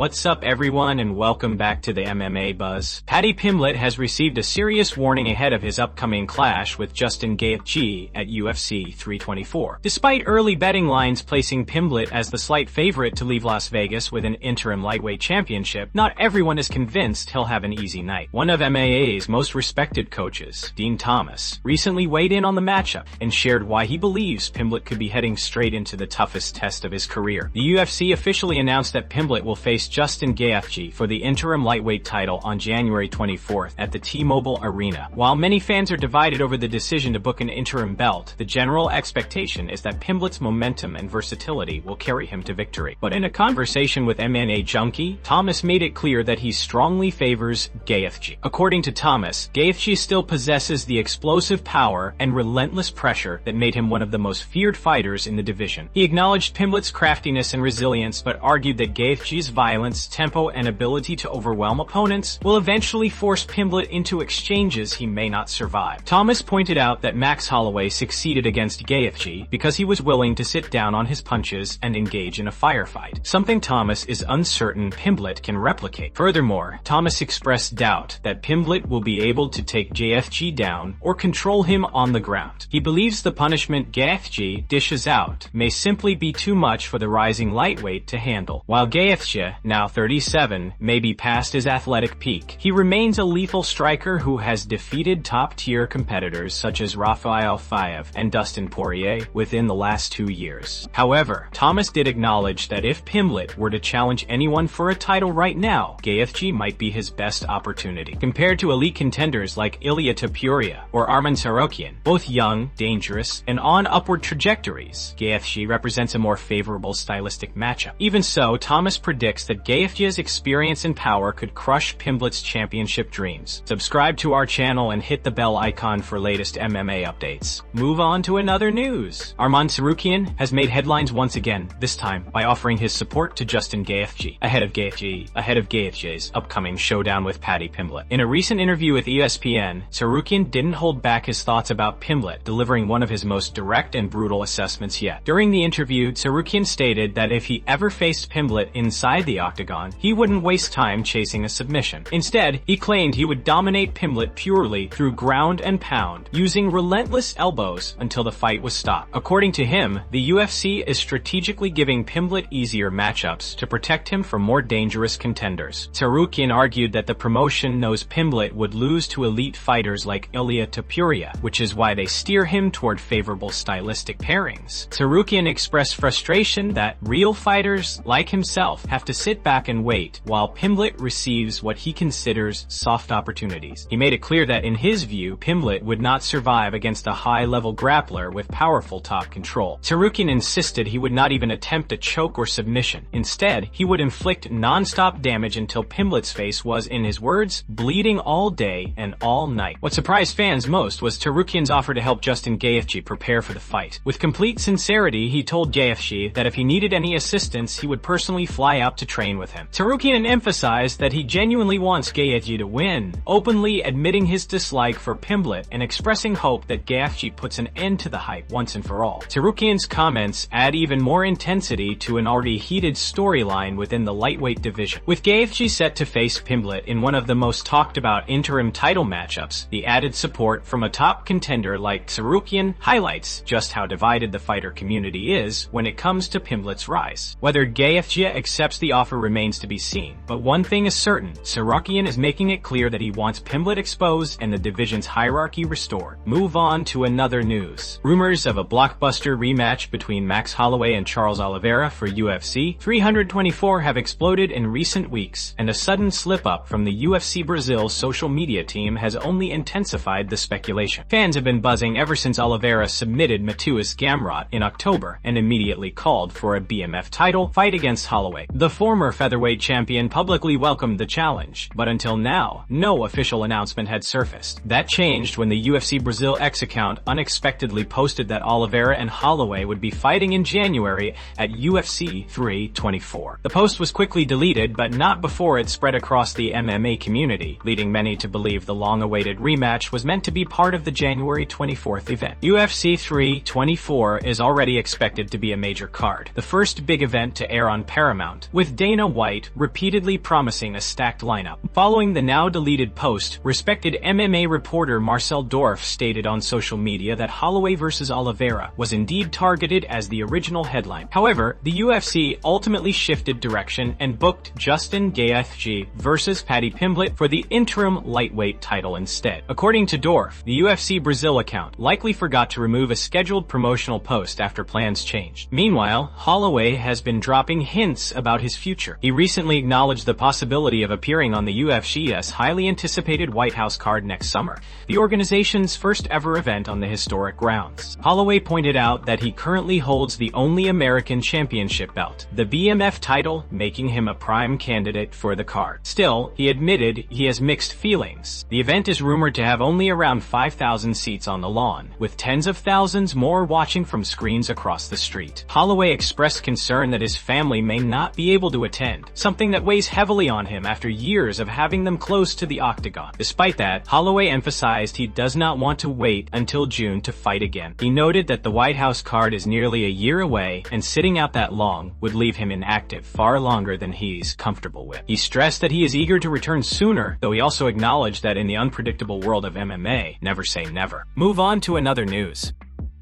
What's up everyone and welcome back to the MMA Buzz. Paddy Pimblett has received a serious warning ahead of his upcoming clash with Justin Gaethje at UFC 324. Despite early betting lines placing Pimblett as the slight favorite to leave Las Vegas with an interim lightweight championship, not everyone is convinced he'll have an easy night. One of MMA's most respected coaches, Dean Thomas, recently weighed in on the matchup and shared why he believes Pimblett could be heading straight into the toughest test of his career. The UFC officially announced that Pimblett will face Justin Gaethje for the interim lightweight title on January 24th at the T-Mobile Arena. While many fans are divided over the decision to book an interim belt, the general expectation is that Pimblett's momentum and versatility will carry him to victory. But in a conversation with MMA Junkie, Thomas made it clear that he strongly favors Gaethje. According to Thomas, Gaethje still possesses the explosive power and relentless pressure that made him one of the most feared fighters in the division. He acknowledged Pimblett's craftiness and resilience, but argued that Gaethje's violence, tempo, and ability to overwhelm opponents will eventually force Pimblett into exchanges he may not survive. Thomas pointed out that Max Holloway succeeded against Gaethje because he was willing to sit down on his punches and engage in a firefight, something Thomas is uncertain Pimblett can replicate. Furthermore, Thomas expressed doubt that Pimblett will be able to take Gaethje down or control him on the ground. He believes the punishment Gaethje dishes out may simply be too much for the rising lightweight to handle. While Gaethje, now 37, may be past his athletic peak, he remains a lethal striker who has defeated top-tier competitors such as Rafael Fayez and Dustin Poirier within the last 2 years. However, Thomas did acknowledge that if Pimblett were to challenge anyone for a title right now, Gaethje might be his best opportunity. Compared to elite contenders like Ilia Topuria or Tsarukyan, both young, dangerous, and on upward trajectories, Gaethje represents a more favorable stylistic matchup. Even so, Thomas predicts that Gaethje's experience and power could crush Pimblett's championship dreams. Subscribe to our channel and hit the bell icon for latest MMA updates. Move on to another news. Tsarukyan has made headlines once again, this time by offering his support to Justin Gaethje ahead of Gaethje's upcoming showdown with Paddy Pimblett. In a recent interview with ESPN, Tsarukyan didn't hold back his thoughts about Pimblett, delivering one of his most direct and brutal assessments yet. During the interview, Tsarukyan stated that if he ever faced Pimblett inside the octagon, he wouldn't waste time chasing a submission. Instead, he claimed he would dominate Pimblett purely through ground and pound, using relentless elbows until the fight was stopped. According to him, the UFC is strategically giving Pimblett easier matchups to protect him from more dangerous contenders. Tsarukyan argued that the promotion knows Pimblett would lose to elite fighters like Ilia Topuria, which is why they steer him toward favorable stylistic pairings. Tsarukyan expressed frustration that real fighters, like himself, have to sit back and wait while Pimblett receives what he considers soft opportunities. He made it clear that in his view, Pimblett would not survive against a high-level grappler with powerful top control. Tsarukyan insisted he would not even attempt a choke or submission. Instead, he would inflict non-stop damage until Pimblett's face was, in his words, bleeding all day and all night. What surprised fans most was Tsarukyan's offer to help Justin Gaethje prepare for the fight. With complete sincerity, he told Gaethje that if he needed any assistance, he would personally fly out to train with him. Tsarukyan emphasized that he genuinely wants Gaethje to win, openly admitting his dislike for Pimblett and expressing hope that Gaethje puts an end to the hype once and for all. Tsarukyan's comments add even more intensity to an already heated storyline within the lightweight division. With Gaethje set to face Pimblett in one of the most talked about interim title matchups, the added support from a top contender like Tsarukyan highlights just how divided the fighter community is when it comes to Pimblett's rise. Whether Gaethje accepts the offer remains to be seen, but one thing is certain, Tsarukyan is making it clear that he wants Pimblett exposed and the division's hierarchy restored. Move on to another news. Rumors of a blockbuster rematch between Max Holloway and Charles Oliveira for UFC 324 have exploded in recent weeks, and a sudden slip-up from the UFC Brazil's social media team has only intensified the speculation. Fans have been buzzing ever since Oliveira submitted Matheus Gamrot in October and immediately called for a BMF title fight against Holloway. The former featherweight champion publicly welcomed the challenge, but until now, no official announcement had surfaced. That changed when the UFC Brazil X account unexpectedly posted that Oliveira and Holloway would be fighting in January at UFC 324. The post was quickly deleted, but not before it spread across the MMA community, leading many to believe the long-awaited rematch was meant to be part of the January 24th event. UFC 324 is already expected to be a major card, the first big event to air on Paramount, with Dana White repeatedly promising a stacked lineup. Following the now-deleted post, respected MMA reporter Marcel Dorff stated on social media that Holloway vs. Oliveira was indeed targeted as the original headline. However, the UFC ultimately shifted direction and booked Justin Gaethje vs. Paddy Pimblett for the interim lightweight title instead. According to Dorff, the UFC Brazil account likely forgot to remove a scheduled promotional post after plans changed. Meanwhile, Holloway has been dropping hints about his future. He recently acknowledged the possibility of appearing on the UFC's highly anticipated White House card next summer, the organization's first ever event on the historic grounds. Holloway pointed out that he currently holds the only American championship belt, the BMF title, making him a prime candidate for the card. Still, he admitted he has mixed feelings. The event is rumored to have only around 5,000 seats on the lawn, with tens of thousands more watching from screens across the street. Holloway expressed concern that his family may not be able to attend, something that weighs heavily on him after years of having them close to the octagon. Despite that, Holloway emphasized he does not want to wait until June to fight again. He noted that the White House card is nearly a year away, and sitting out that long would leave him inactive far longer than he's comfortable with. He stressed that he is eager to return sooner, though he also acknowledged that in the unpredictable world of MMA, never say never. Move on to another news.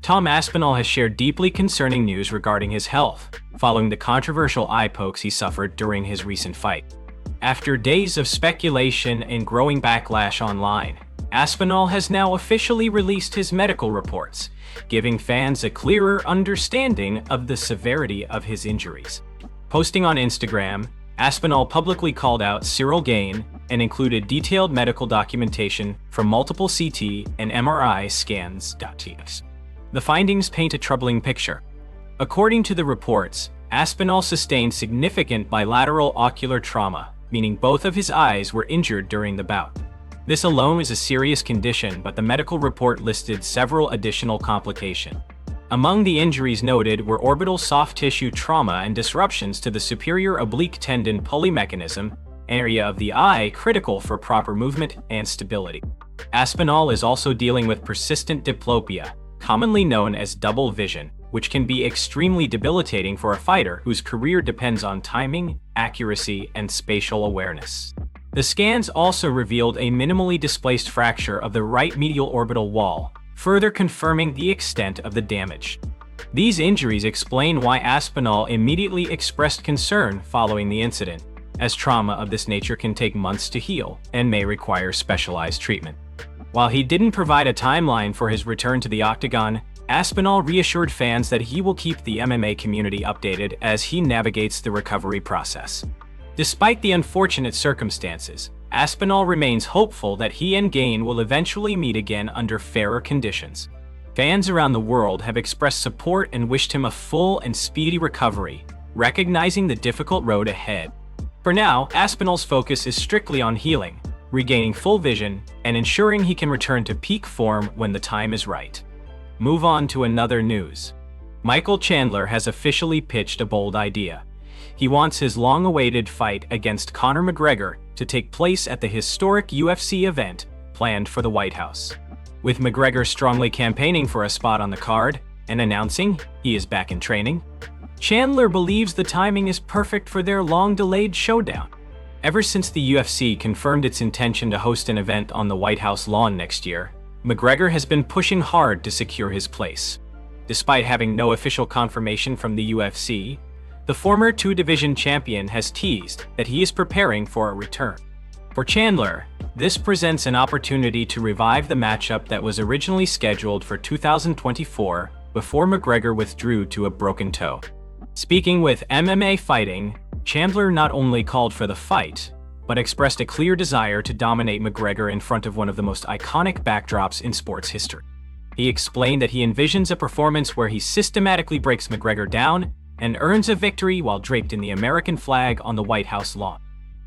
Tom Aspinall has shared deeply concerning news regarding his health, following the controversial eye pokes he suffered during his recent fight. After days of speculation and growing backlash online, Aspinall has now officially released his medical reports, giving fans a clearer understanding of the severity of his injuries. Posting on Instagram, Aspinall publicly called out Cyril Gain and included detailed medical documentation from multiple CT and MRI scans. The findings paint a troubling picture. According to the reports, Aspinall sustained significant bilateral ocular trauma, meaning both of his eyes were injured during the bout. This alone is a serious condition, but the medical report listed several additional complications. Among the injuries noted were orbital soft tissue trauma and disruptions to the superior oblique tendon pulley mechanism, area of the eye critical for proper movement and stability. Aspinall is also dealing with persistent diplopia, commonly known as double vision, which can be extremely debilitating for a fighter whose career depends on timing, accuracy, and spatial awareness. The scans also revealed a minimally displaced fracture of the right medial orbital wall, further confirming the extent of the damage. These injuries explain why Aspinall immediately expressed concern following the incident, as trauma of this nature can take months to heal and may require specialized treatment. While he didn't provide a timeline for his return to the octagon, Aspinall reassured fans that he will keep the MMA community updated as he navigates the recovery process. Despite the unfortunate circumstances, Aspinall remains hopeful that he and Gain will eventually meet again under fairer conditions. Fans around the world have expressed support and wished him a full and speedy recovery, recognizing the difficult road ahead. For now, Aspinall's focus is strictly on healing, regaining full vision, and ensuring he can return to peak form when the time is right. Move on to another news. Michael Chandler has officially pitched a bold idea. He wants his long-awaited fight against Conor McGregor to take place at the historic UFC event planned for the White House. With McGregor strongly campaigning for a spot on the card and announcing he is back in training, Chandler believes the timing is perfect for their long-delayed showdown. Ever since the UFC confirmed its intention to host an event on the White House lawn next year, McGregor has been pushing hard to secure his place. Despite having no official confirmation from the UFC, the former two-division champion has teased that he is preparing for a return. For Chandler, this presents an opportunity to revive the matchup that was originally scheduled for 2024 before McGregor withdrew to a broken toe. Speaking with MMA Fighting, Chandler not only called for the fight, but expressed a clear desire to dominate McGregor in front of one of the most iconic backdrops in sports history. He explained that he envisions a performance where he systematically breaks McGregor down and earns a victory while draped in the American flag on the White House lawn.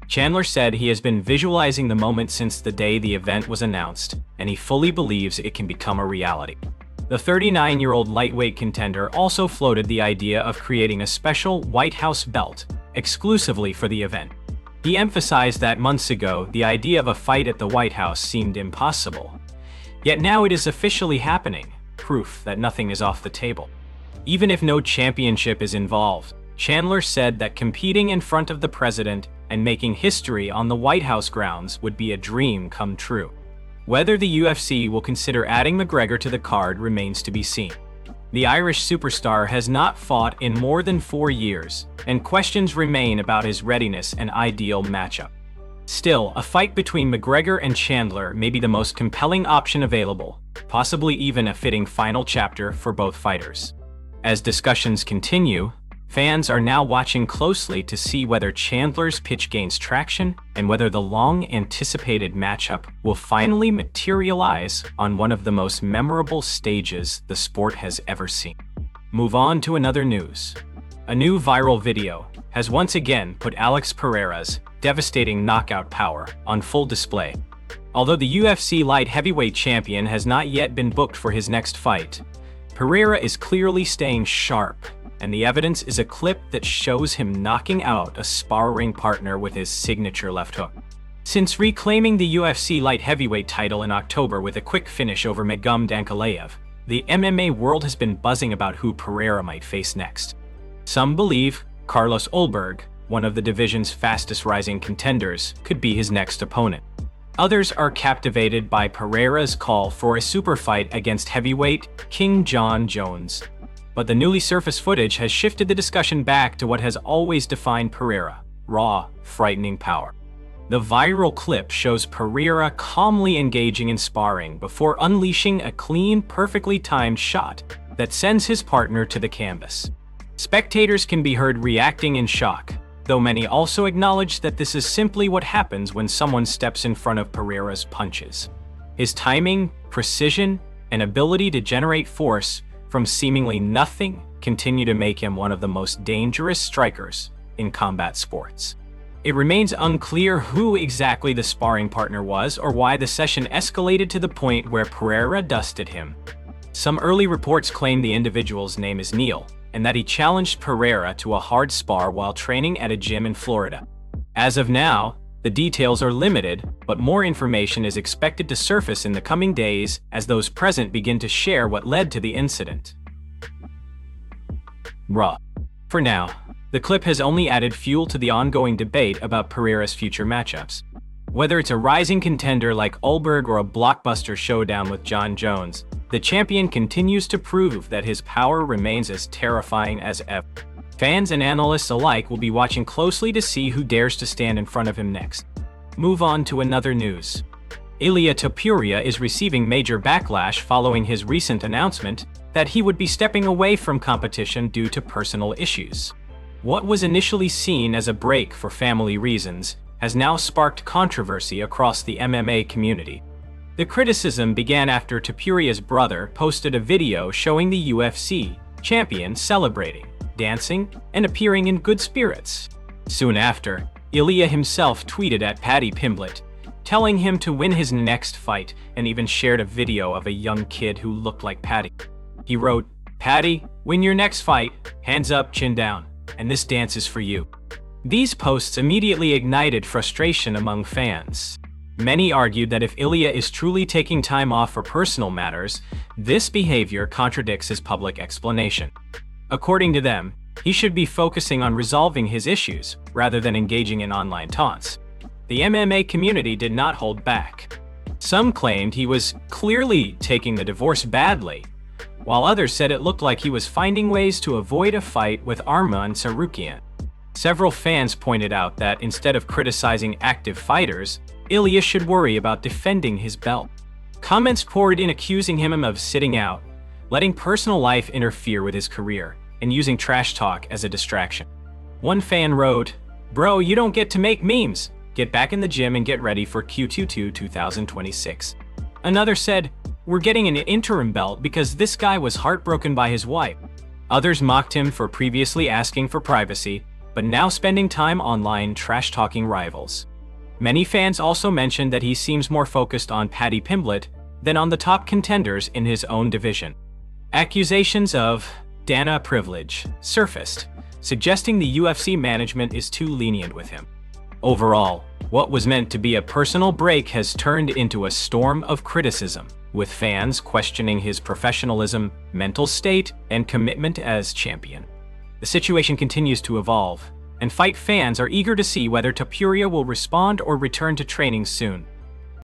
Chandler said he has been visualizing the moment since the day the event was announced, and he fully believes it can become a reality. The 39-year-old lightweight contender also floated the idea of creating a special White House belt exclusively for the event. He emphasized that months ago, the idea of a fight at the White House seemed impossible. Yet now it is officially happening, proof that nothing is off the table. Even if no championship is involved, Chandler said that competing in front of the president and making history on the White House grounds would be a dream come true. Whether the UFC will consider adding McGregor to the card remains to be seen. The Irish superstar has not fought in more than 4 years, and questions remain about his readiness and ideal matchup. Still, a fight between McGregor and Chandler may be the most compelling option available, possibly even a fitting final chapter for both fighters. As discussions continue, fans are now watching closely to see whether Chandler's pitch gains traction and whether the long-anticipated matchup will finally materialize on one of the most memorable stages the sport has ever seen. Move on to another news. A new viral video has once again put Alex Pereira's devastating knockout power on full display. Although the UFC light heavyweight champion has not yet been booked for his next fight, Pereira is clearly staying sharp, and the evidence is a clip that shows him knocking out a sparring partner with his signature left hook. Since reclaiming the UFC light heavyweight title in October with a quick finish over Megum Dankalaev, the MMA world has been buzzing about who Pereira might face next. Some believe Carlos Ulberg, one of the division's fastest-rising contenders, could be his next opponent. Others are captivated by Pereira's call for a super fight against heavyweight King John Jones. But the newly surfaced footage has shifted the discussion back to what has always defined Pereira: raw, frightening power. The viral clip shows Pereira calmly engaging in sparring before unleashing a clean, perfectly timed shot that sends his partner to the canvas. Spectators can be heard reacting in shock, though many also acknowledge that this is simply what happens when someone steps in front of Pereira's punches. His timing, precision, and ability to generate force from seemingly nothing continue to make him one of the most dangerous strikers in combat sports. It remains unclear who exactly the sparring partner was or why the session escalated to the point where Pereira dusted him. Some early reports claim the individual's name is Neil, and that he challenged Pereira to a hard spar while training at a gym in Florida. As of now, the details are limited, but more information is expected to surface in the coming days as those present begin to share what led to the incident. Raw. For now, the clip has only added fuel to the ongoing debate about Pereira's future matchups. Whether it's a rising contender like Ulberg or a blockbuster showdown with John Jones, the champion continues to prove that his power remains as terrifying as ever. Fans and analysts alike will be watching closely to see who dares to stand in front of him next. Move on to another news. Ilia Topuria is receiving major backlash following his recent announcement that he would be stepping away from competition due to personal issues. What was initially seen as a break for family reasons has now sparked controversy across the MMA community. The criticism began after Topuria's brother posted a video showing the UFC champion celebrating, dancing, and appearing in good spirits. Soon after, Ilia himself tweeted at Paddy Pimblett, telling him to win his next fight, and even shared a video of a young kid who looked like Paddy. He wrote, "Paddy, win your next fight, hands up, chin down, and this dance is for you." These posts immediately ignited frustration among fans. Many argued that if Ilia is truly taking time off for personal matters, this behavior contradicts his public explanation. According to them, he should be focusing on resolving his issues rather than engaging in online taunts. The MMA community did not hold back. Some claimed he was clearly taking the divorce badly, while others said it looked like he was finding ways to avoid a fight with Arman Tsarukyan. Several fans pointed out that instead of criticizing active fighters, Ilia should worry about defending his belt. Comments poured in accusing him of sitting out, letting personal life interfere with his career, and using trash talk as a distraction. One fan wrote, "Bro, you don't get to make memes. Get back in the gym and get ready for Q2 2026. Another said, "We're getting an interim belt because this guy was heartbroken by his wife." Others mocked him for previously asking for privacy, but now spending time online trash-talking rivals. Many fans also mentioned that he seems more focused on Paddy Pimblett than on the top contenders in his own division. Accusations of Dana privilege surfaced, suggesting the UFC management is too lenient with him. Overall, what was meant to be a personal break has turned into a storm of criticism, with fans questioning his professionalism, mental state, and commitment as champion. The situation continues to evolve, and fight fans are eager to see whether Topuria will respond or return to training soon.